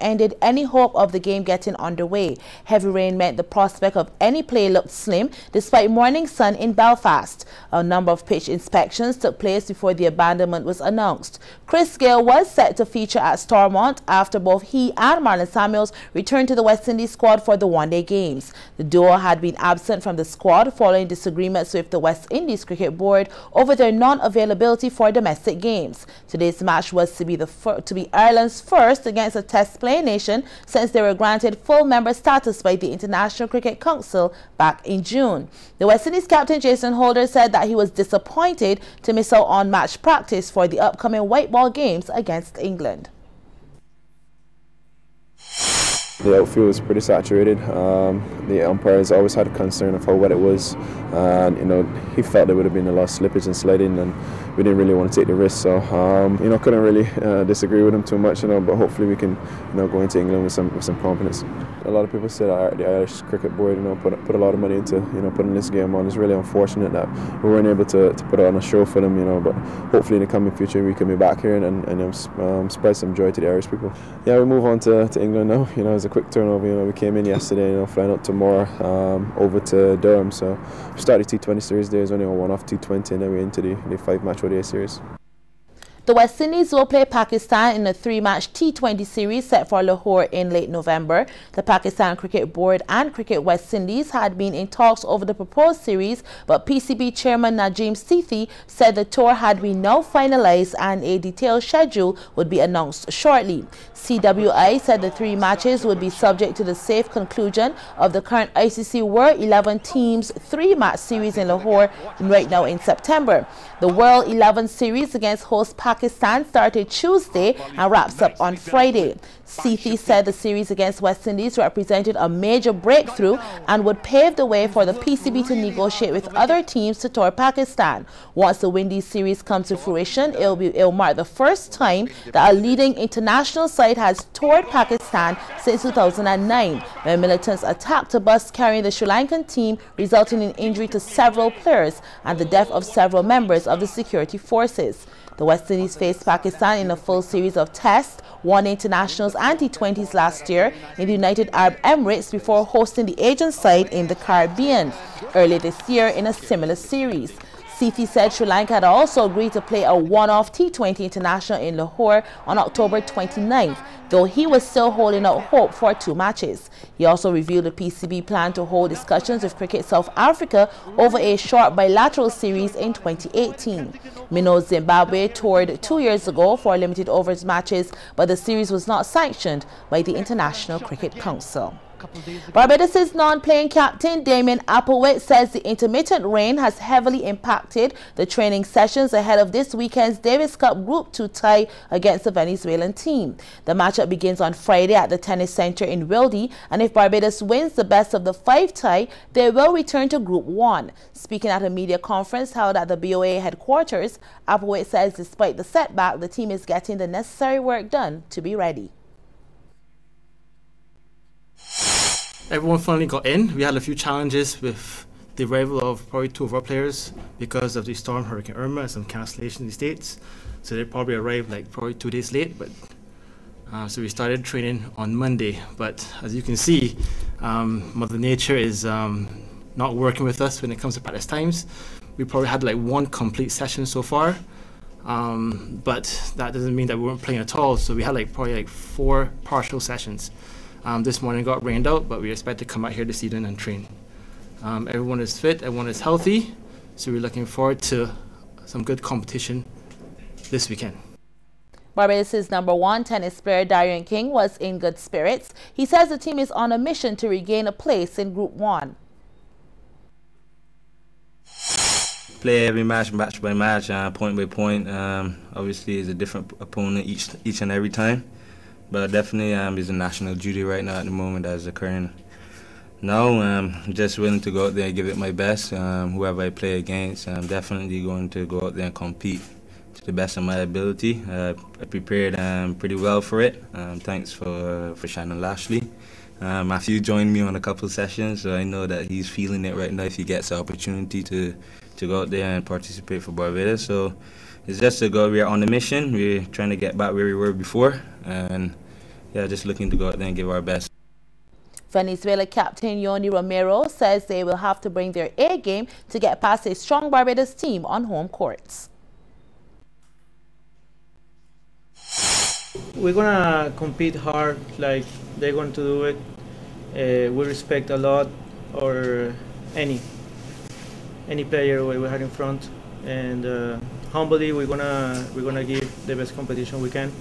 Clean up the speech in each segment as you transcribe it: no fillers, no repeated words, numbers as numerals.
ended any hope of the game getting underway. Heavy rain meant the prospect of any play looked slim despite morning sun in Belfast. A number of pitch inspections took place before the abandonment was announced. Chris Gayle was set to feature at Stormont after both he and Marlon Samuels returned to the West Indies squad for the one-day games. The duo had been absent from the squad following disagreements with the West Indies Cricket Board over their non-availability for domestic games. Today's match was to be Ireland's first against a test-playing nation since they were granted full member status by the International Cricket Council back in June. The West Indies captain Jason Holder said that he was disappointed to miss out on match practice for the upcoming white ball games against England. The outfield was pretty saturated. The umpires always had a concern of how wet it was, and he felt there would have been a lot of slippage and sledding, and we didn't really want to take the risk. So couldn't really disagree with him too much. But hopefully we can go into England with some confidence. A lot of people said the Irish Cricket Board put a lot of money into putting this game on. It's really unfortunate that we weren't able to put on a show for them. But hopefully in the coming future we can be back here and spread some joy to the Irish people. Yeah, we move on to England now. It's a quick turnover. We came in yesterday, flying out tomorrow over to Durham. So we started T20 series. There's only a one-off T20, and then we're into the 5-match ODI series. The West Indies will play Pakistan in a 3-match T20 series set for Lahore in late November. The Pakistan Cricket Board and Cricket West Indies had been in talks over the proposed series, but PCB chairman Najeem Sethi said the tour had been now finalized and a detailed schedule would be announced shortly. CWI said the 3 matches would be subject to the safe conclusion of the current ICC World 11 teams 3-match series in Lahore right now in September. The World 11 series against host Pakistan started Tuesday and wraps up on Friday. Sethi said the series against West Indies represented a major breakthrough and would pave the way for the PCB to negotiate with other teams to tour Pakistan. Once the Windies series comes to fruition, it'll mark the first time that a leading international side has toured Pakistan since 2009, when militants attacked a bus carrying the Sri Lankan team, resulting in injury to several players and the death of several members of the security forces. The West Indies faced Pakistan in a full series of tests, won internationals and T20s last year in the United Arab Emirates before hosting the Asian side in the Caribbean earlier this year in a similar series. Sethi said Sri Lanka had also agreed to play a one-off T20 international in Lahore on October 29th, though he was still holding out hope for 2 matches. He also revealed the PCB plan to hold discussions with Cricket South Africa over a short bilateral series in 2018. Minnows Zimbabwe toured 2 years ago for limited overs matches, but the series was not sanctioned by the International Cricket Council. Barbados' non-playing captain Damien Applewhite says the intermittent rain has heavily impacted the training sessions ahead of this weekend's Davis Cup Group 2 tie against the Venezuelan team. The matchup begins on Friday at the Tennis Center in Wilde, and if Barbados wins the best of the 5 tie, they will return to Group 1. Speaking at a media conference held at the BOA headquarters, Applewhite says despite the setback, the team is getting the necessary work done to be ready. Everyone finally got in. We had a few challenges with the arrival of probably 2 of our players because of the storm Hurricane Irma and some cancellation in the States. So they probably arrived probably 2 days late. But so we started training on Monday. But as you can see, Mother Nature is not working with us when it comes to practice times. We probably had 1 complete session so far. But that doesn't mean that we weren't playing at all. So we had probably 4 partial sessions. This morning got rained out, but we expect to come out here this evening and train. Everyone is fit, everyone is healthy, so we're looking forward to some good competition this weekend. Barbados' #1 tennis player Darian King was in good spirits. He says the team is on a mission to regain a place in Group 1. Play every match by match, point by point. Obviously, it's a different opponent each and every time. But definitely it's a national duty right now at the moment that is occurring. Now I'm just willing to go out there and give it my best. Whoever I play against, I'm definitely going to go out there and compete to the best of my ability. I prepared pretty well for it. Thanks for Shannon Lashley. Matthew joined me on a couple of sessions, so I know that he's feeling it right now if he gets the opportunity to go out there and participate for Barbados. So it's just to go. We are on a mission. We're trying to get back where we were before, and yeah, just looking to go out there and give our best. Venezuela captain Yoni Romero says they will have to bring their A game to get past a strong Barbados team on home courts. We're gonna compete hard like they're going to do it. We respect a lot or any player we have in front, and humbly we're gonna give the best competition we can.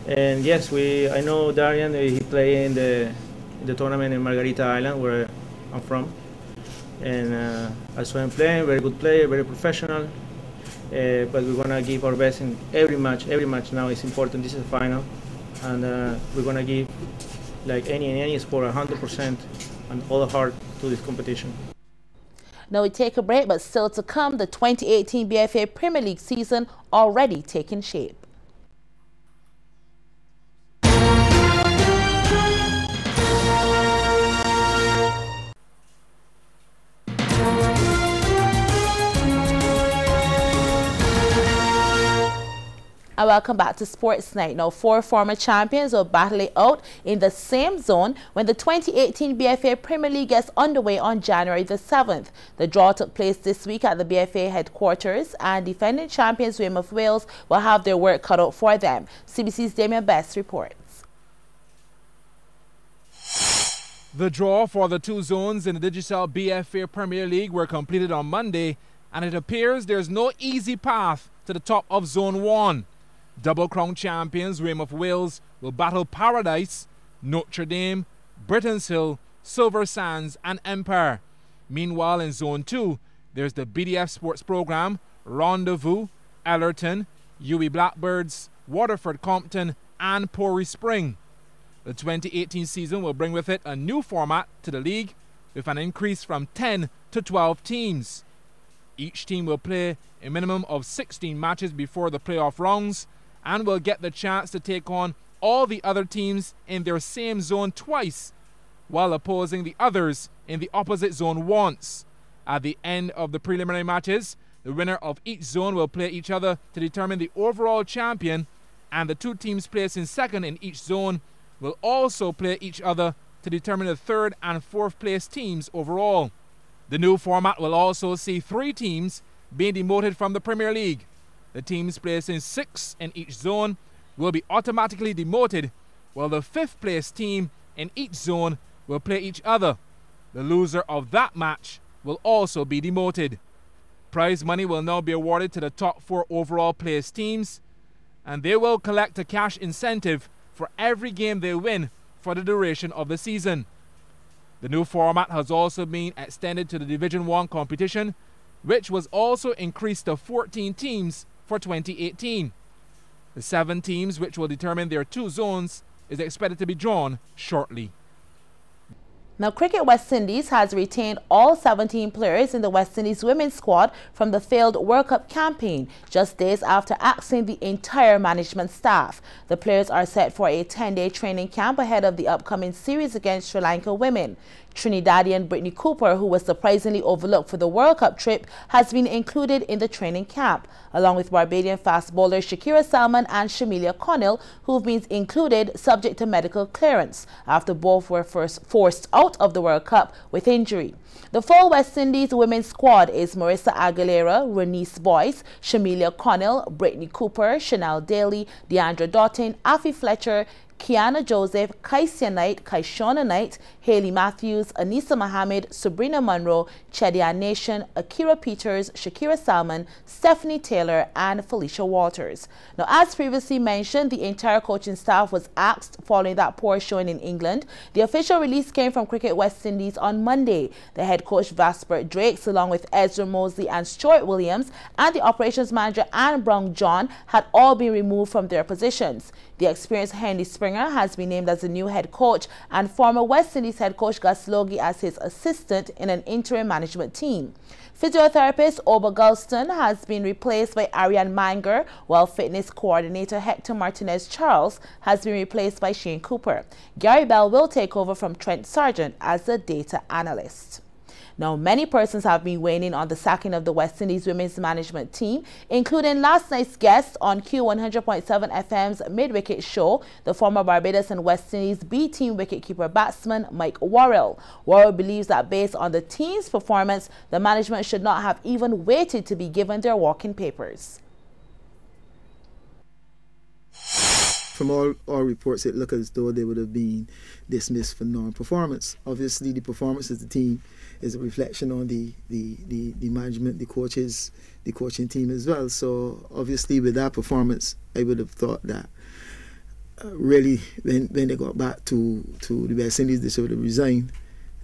And yes, I know Darian. He played in the tournament in Margarita Island, where I'm from, and I saw him playing. Very good player, very professional. But we're gonna give our best in every match. Every match now is important. This is the final, and we're gonna give, like any sport, 100% and all the heart to this competition. Now we take a break, but still to come, the 2018 BFA Premier League season already taking shape. And welcome back to Sports Night. Now, 4 former champions will battle it out in the same zone when the 2018 BFA Premier League gets underway on January the 7th. The draw took place this week at the BFA headquarters, and defending champions Weymouth Wales will have their work cut out for them. CBC's Damien Best reports. The draw for the 2 zones in the Digicel BFA Premier League were completed on Monday, and it appears there's no easy path to the top of Zone 1. Double Crown champions Weymouth Wales will battle Paradise, Notre Dame, Britain's Hill, Silver Sands and Empire. Meanwhile, in Zone 2, there's the BDF Sports Program, Rendezvous, Ellerton, UWE Blackbirds, Waterford Compton and Pori Spring. The 2018 season will bring with it a new format to the league with an increase from 10 to 12 teams. Each team will play a minimum of 16 matches before the playoff rounds and will get the chance to take on all the other teams in their same zone twice, while opposing the others in the opposite zone once. At the end of the preliminary matches, the winner of each zone will play each other to determine the overall champion, and the 2 teams placed in second in each zone will also play each other to determine the 3rd and 4th place teams overall. The new format will also see 3 teams being demoted from the Premier League. The teams placed in 6th in each zone will be automatically demoted, while the 5th place team in each zone will play each other. The loser of that match will also be demoted. Prize money will now be awarded to the top 4 overall placed teams, and they will collect a cash incentive for every game they win for the duration of the season. The new format has also been extended to the Division 1 competition, which was also increased to 14 teams for 2018. The 7 teams which will determine their 2 zones is expected to be drawn shortly. Now, Cricket West Indies has retained all 17 players in the West Indies women's squad from the failed World Cup campaign, just days after axing the entire management staff. The players are set for a 10-day training camp ahead of the upcoming series against Sri Lanka women. Trinidadian Brittany Cooper, who was surprisingly overlooked for the World Cup trip, has been included in the training camp, along with Barbadian fast bowlers Shakira Salman and Shamilia Connell, who've been included subject to medical clearance after both were first forced out of the World Cup with injury. The full West Indies women's squad is Marissa Aguilera, Renice Boyce, Shamilia Connell, Brittany Cooper, Chanel Daly, Deandra Doughton, Afi Fletcher, Kiana Joseph, Kaisia Knight, Kaishona Knight, Haley Matthews, Anissa Mohammed, Sabrina Monroe, Chedia Nation, Akira Peters, Shakira Salman, Stephanie Taylor, and Felicia Walters. Now, as previously mentioned, the entire coaching staff was axed following that poor showing in England. The official release came from Cricket West Indies on Monday. The head coach Vaspert Drakes, along with Ezra Mosley and Stuart Williams, and the operations manager Anne Brown John, had all been removed from their positions. The experienced Henry Springer has been named as the new head coach, and former West Indies head coach Gus Logie as his assistant in an interim management team. Physiotherapist Oba Gulston has been replaced by Ariane Manger, while fitness coordinator Hector Martinez Charles has been replaced by Shane Cooper. Gary Bell will take over from Trent Sargent as the data analyst. Now, many persons have been weighing in on the sacking of the West Indies women's management team, including last night's guest on Q100.7 FM's Mid-Wicket Show, the former Barbados and West Indies B-team wicketkeeper batsman Mike Worrell. Worrell believes that based on the team's performance, the management should not have even waited to be given their walking papers. From all reports, it looked as though they would have been dismissed for non-performance. Obviously, the performance of the team is a reflection on the management, the coaches, the coaching team as well. So obviously, with that performance, I would have thought that really, when they got back to the West Indies, they should have resigned.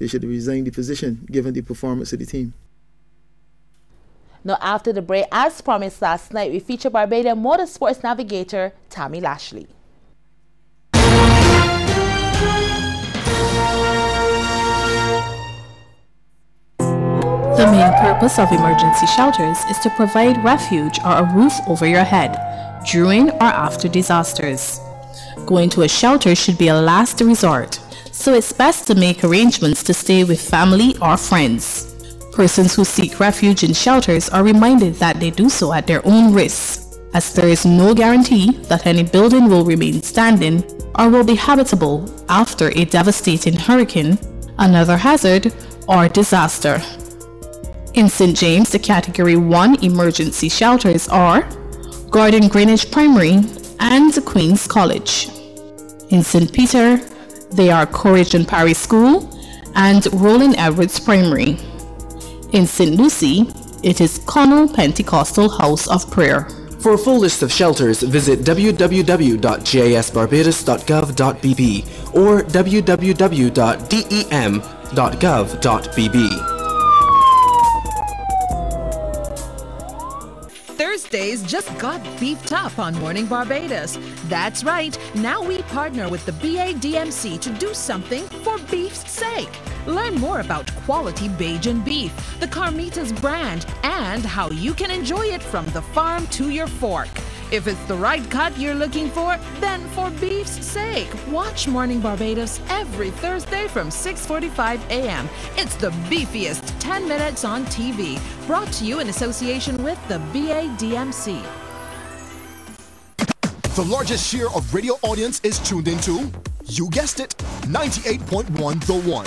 They should have resigned the position, given the performance of the team. Now, after the break, as promised last night, we feature Barbadian motorsports navigator Tammy Lashley. The main purpose of emergency shelters is to provide refuge or a roof over your head during or after disasters. Going to a shelter should be a last resort, so it's best to make arrangements to stay with family or friends. Persons who seek refuge in shelters are reminded that they do so at their own risk, as there is no guarantee that any building will remain standing or will be habitable after a devastating hurricane, another hazard, or disaster. In St. James, the Category 1 emergency shelters are Gordon Greenwich Primary and Queen's College. In St. Peter, they are Courage and Parry School and Roland Edwards Primary. In St. Lucie, it is Connell Pentecostal House of Prayer. For a full list of shelters, visit www.gisbarbados.gov.bb or www.dem.gov.bb. Thursdays just got beefed up on Morning Barbados. That's right, now we partner with the BADMC to do something for beef's sake. Learn more about quality Bajan beef, the Carmitas brand, and how you can enjoy it from the farm to your fork. If it's the right cut you're looking for, then for beef's sake, watch Morning Barbados every Thursday from 6:45 a.m. It's the beefiest 10 minutes on TV, brought to you in association with the BADMC. The largest share of radio audience is tuned into, you guessed it, 98.1 The One.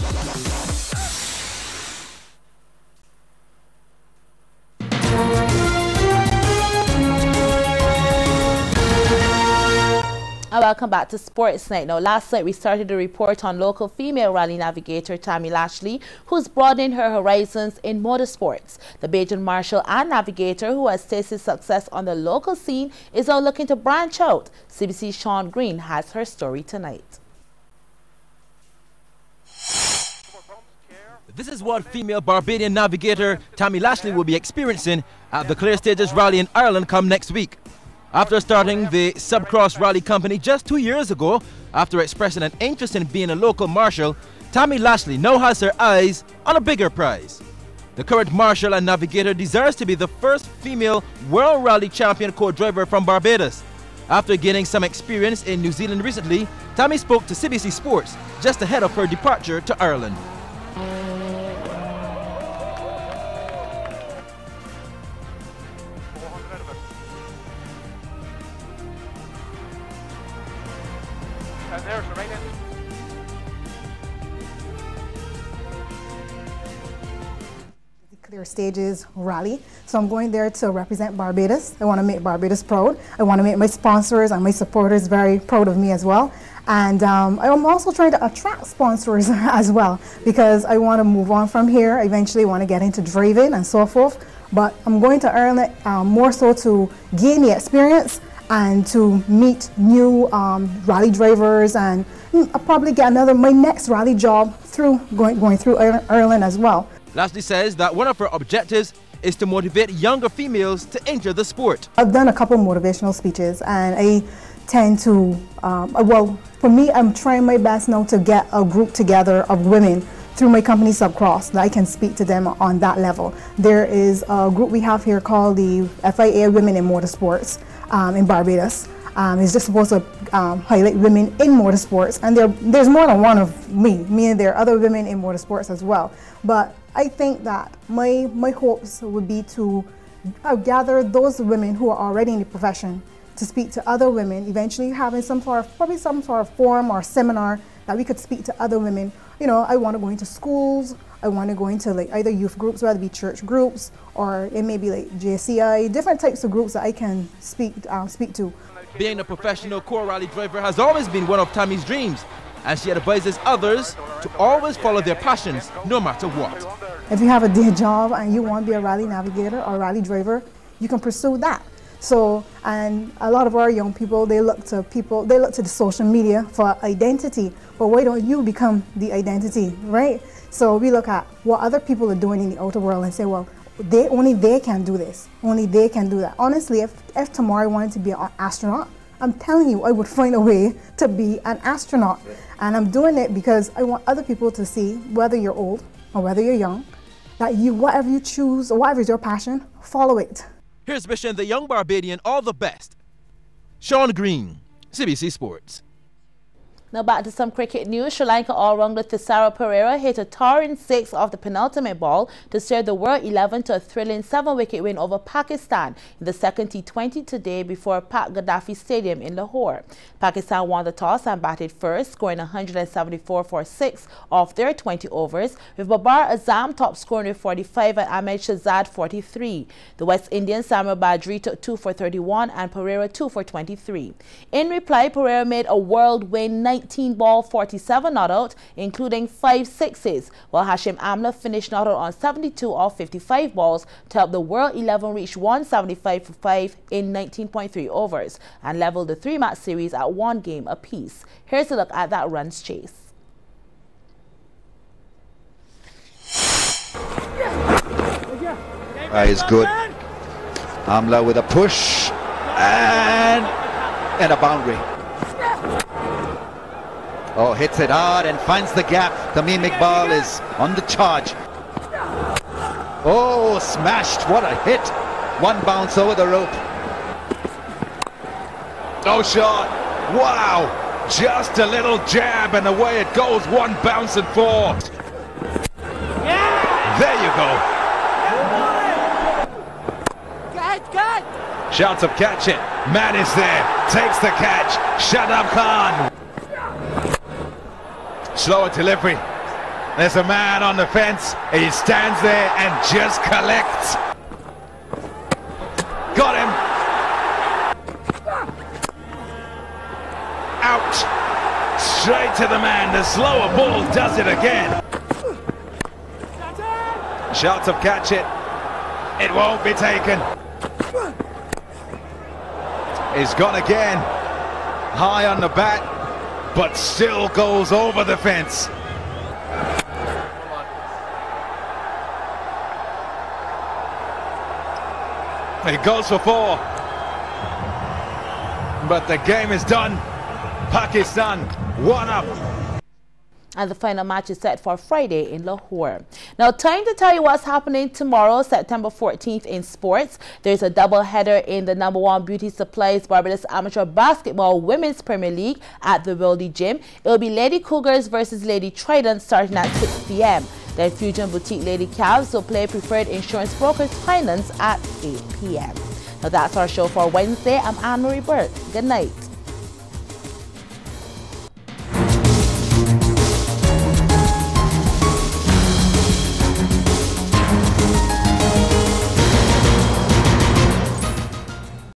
Welcome back to Sports Night. Now, last night we started a report on local female rally navigator Tammy Lashley, who's broadened her horizons in motorsports. The Bajan marshal and navigator, who has tasted success on the local scene, is now looking to branch out. CBC's Sean Green has her story tonight. This is what female Barbadian navigator Tammy Lashley will be experiencing at the Clear Stages Rally in Ireland come next week. After starting the Subcross Rally Company just 2 years ago, after expressing an interest in being a local marshal, Tammy Lashley now has her eyes on a bigger prize. The current marshal and navigator deserves to be the first female World Rally Champion co-driver from Barbados. After gaining some experience in New Zealand recently, Tammy spoke to CBC Sports just ahead of her departure to Ireland. Clear Stages Rally. So I'm going there to represent Barbados. I want to make Barbados proud. I want to make my sponsors and my supporters very proud of me as well. And I'm also trying to attract sponsors as well, because I want to move on from here. I eventually want to get into driving and so forth. But I'm going to Ireland more so to gain the experience and to meet new rally drivers, and I'll probably get my next rally job through going through Ireland as well. Lashley says that one of her objectives is to motivate younger females to enter the sport. I've done a couple motivational speeches, and I tend to, well, for me, I'm trying my best now to get a group together of women through my company Subcross that I can speak to them on that level. There is a group we have here called the FIA Women in Motorsports in Barbados. is just supposed to highlight women in motorsports, and there's more than one of me, meaning there are other women in motorsports as well. But I think that my hopes would be to gather those women who are already in the profession to speak to other women, eventually having probably some sort of forum or seminar that we could speak to other women. You know, I want to go into schools, I want to go into like either youth groups, whether it be church groups, or it may be like JCI, different types of groups that I can speak to. Being a professional core rally driver has always been one of Tammy's dreams, and she advises others to always follow their passions, no matter what. If you have a day job and you want to be a rally navigator or rally driver, you can pursue that. So, and a lot of our young people, they look to the social media for identity. But why don't you become the identity, right? So we look at what other people are doing in the outer world and say, well, only they can do this, only they can do that. Honestly, if tomorrow I wanted to be an astronaut, I'm telling you, I would find a way to be an astronaut. And I'm doing it because I want other people to see, whether you're old or whether you're young, that whatever you choose or whatever is your passion, follow it. Here's wishing the young Barbadian all the best. Sean Green, CBC Sports. Now back to some cricket news. Sri Lanka all-rounder Thisara Perera hit a towering 6 off the penultimate ball to steer the World 11 to a thrilling 7-wicket win over Pakistan in the second T20 today before Pak Gaddafi Stadium in Lahore. Pakistan won the toss and batted first, scoring 174 for 6 off their 20 overs, with Babar Azam top scoring with 45 and Ahmed Shahzad 43. The West Indian Samuel Badri took 2 for 31 and Perera 2 for 23. In reply, Perera made a world-win 19-ball 47 not out, including 5 sixes, while Hashim Amla finished not out on 72 off 55 balls to help the World 11 reach 175 for 5 in 19.3 overs and leveled the 3-match series at 1 game apiece. Here's a look at that runs chase. Is good. Amla with a push and a boundary. Oh, hits it hard and finds the gap. Tamim Iqbal is on the charge. Oh, smashed. What a hit. One bounce over the rope. No shot. Wow. Just a little jab and away it goes. One bounce and 4. There you go. Shouts of catch it. Man is there. Takes the catch. Shadab Khan. Slower delivery. There's a man on the fence. He stands there and just collects. Got him. Out. Straight to the man. The slower ball does it again. Shouts of catch it. It won't be taken. He's gone again. High on the bat, but still goes over the fence. He goes for 4. But the game is done. Pakistan 1 up. And the final match is set for Friday in Lahore. Now, time to tell you what's happening tomorrow, September 14th in sports. There's a double-header in the #1 Beauty Supplies Barbados Amateur Basketball Women's Premier League at the Wildy Gym. It'll be Lady Cougars versus Lady Trident starting at 6 p.m. Then Fusion Boutique Lady Cavs will play Preferred Insurance Brokers Finance at 8 p.m. Now, that's our show for Wednesday. I'm Anne-Marie Burke. Good night.